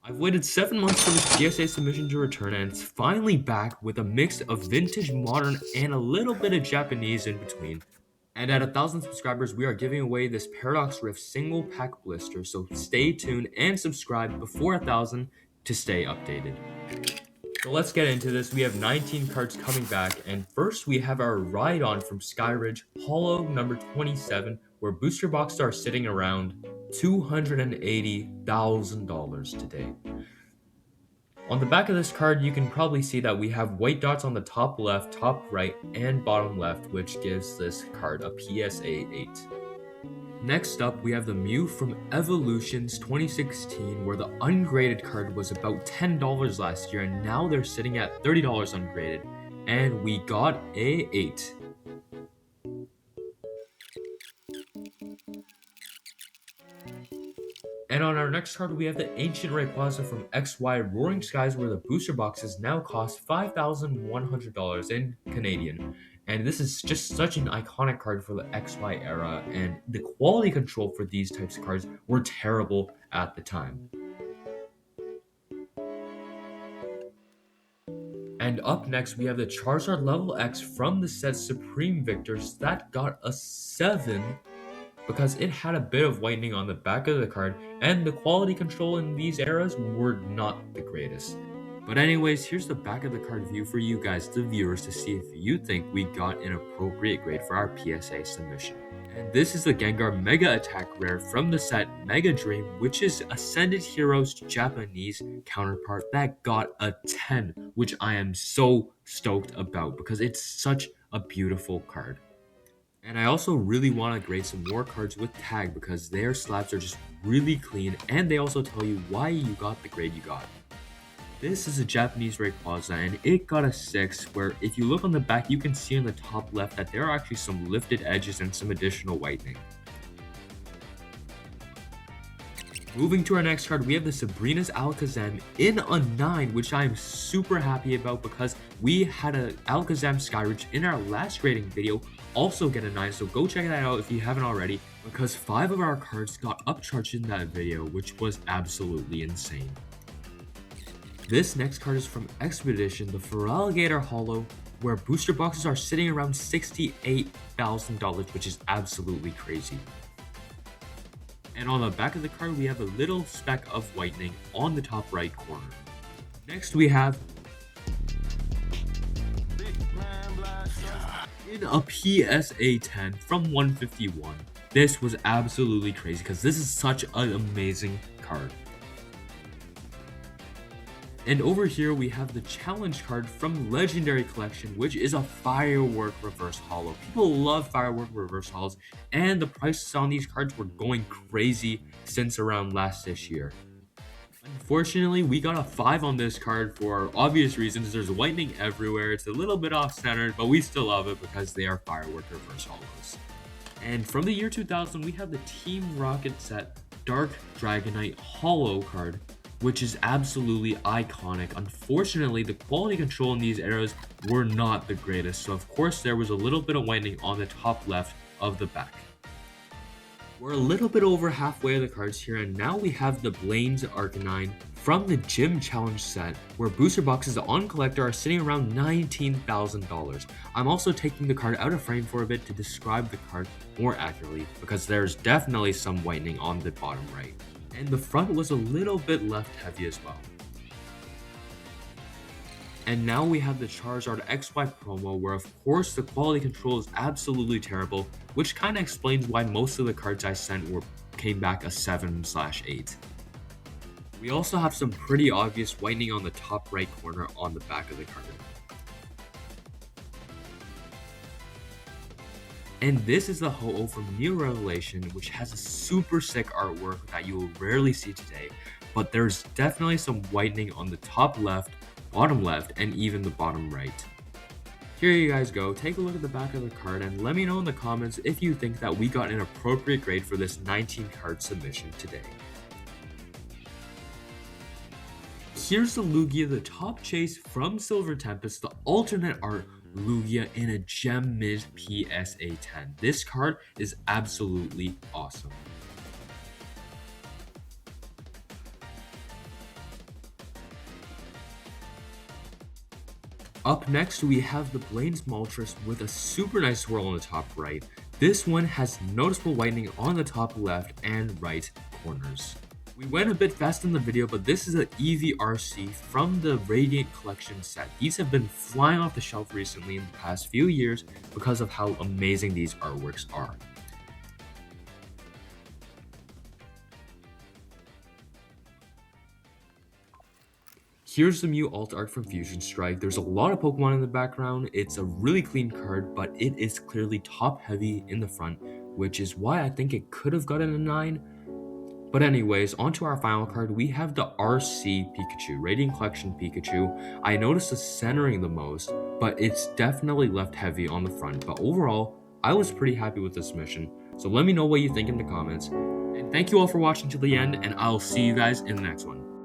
I've waited 7 months for this PSA submission to return, and it's finally back with a mix of vintage, modern, and a little bit of Japanese in between. And at 1,000 subscribers, we are giving away this Paradox Rift single pack blister, so stay tuned and subscribe before 1,000 to stay updated. So let's get into this. We have 19 cards coming back, and first we have our Ride On from Skyridge, Holo number 27, where booster boxes are sitting around $280,000 today. On the back of this card, you can probably see that we have white dots on the top left, top right, and bottom left, which gives this card a PSA 8. Next up, we have the Mew from Evolutions 2016, where the ungraded card was about $10 last year, and now they're sitting at $30 ungraded, and we got a 8. And on our next card, we have the Ancient Rayquaza from XY Roaring Skies, where the booster boxes now cost $5,100 in Canadian. And this is just such an iconic card for the XY era, and the quality control for these types of cards were terrible at the time. And up next, we have the Charizard Level X from the set Supreme Victors that got a 7 because it had a bit of whitening on the back of the card, and the quality control in these eras were not the greatest. But anyways, here's the back of the card view for you guys, the viewers, to see if you think we got an appropriate grade for our PSA submission. And this is the Gengar Mega Attack Rare from the set Mega Dream, which is Ascended Heroes Japanese counterpart that got a 10, which I am so stoked about because it's such a beautiful card. And I also really want to grade some more cards with tag because their slabs are just really clean, and they also tell you why you got the grade you got. This is a Japanese Rayquaza, and it got a 6, where if you look on the back, you can see on the top left that there are actually some lifted edges and some additional whitening. Moving to our next card, we have the Sabrina's Alakazam in a 9, which I am super happy about because we had an Alakazam Skyridge in our last grading video also get a 9, so go check that out if you haven't already, because 5 of our cards got upcharged in that video, which was absolutely insane. This next card is from Expedition, the Feraligatr Holo, where booster boxes are sitting around $68,000, which is absolutely crazy. And on the back of the card, we have a little speck of whitening on the top right corner. Next, we have in a PSA 10 from 151. This was absolutely crazy because this is such an amazing card. And over here we have the challenge card from Legendary Collection, which is a Firework Reverse Holo. People love Firework Reverse Holos, and the prices on these cards were going crazy since around this year. Unfortunately, we got a 5 on this card for obvious reasons. There's whitening everywhere, it's a little bit off-centered, but we still love it because they are Firework Reverse Holos. And from the year 2000, we have the Team Rocket set Dark Dragonite Holo card, which is absolutely iconic. Unfortunately, the quality control in these eras were not the greatest, so of course there was a little bit of whitening on the top left of the back. We're a little bit over halfway of the cards here, and now we have the Blaine's Arcanine from the Gym Challenge set, where booster boxes on collector are sitting around $19,000. I'm also taking the card out of frame for a bit to describe the card more accurately, because there's definitely some whitening on the bottom right. And the front was a little bit left heavy as well. And now we have the Charizard XY promo, where of course the quality control is absolutely terrible, which kind of explains why most of the cards I sent came back a 7/8. We also have some pretty obvious whitening on the top right corner on the back of the card. And this is the Ho-Oh from Neo Revelation, which has a super sick artwork that you will rarely see today, but there's definitely some whitening on the top left, bottom left, and even the bottom right. Here you guys go, take a look at the back of the card and let me know in the comments if you think that we got an appropriate grade for this 19 card submission today. Here's the Lugia, the top chase from Silver Tempest, the alternate art Lugia in a Gem Mid PSA 10. This card is absolutely awesome. Up next, we have the Blaine's Moltres with a super nice swirl on the top right. This one has noticeable whitening on the top left and right corners. We went a bit fast in the video, but this is an Eevee RC from the Radiant Collection set. These have been flying off the shelf recently in the past few years because of how amazing these artworks are. Here's the Mew alt art from Fusion Strike. There's a lot of Pokemon in the background. It's a really clean card, but it is clearly top heavy in the front, which is why I think it could have gotten a 9. But anyways, onto our final card, we have the RC Pikachu, Radiant Collection Pikachu. I noticed the centering the most, but it's definitely left heavy on the front. But overall, I was pretty happy with this mission. So let me know what you think in the comments. And thank you all for watching to the end, and I'll see you guys in the next one.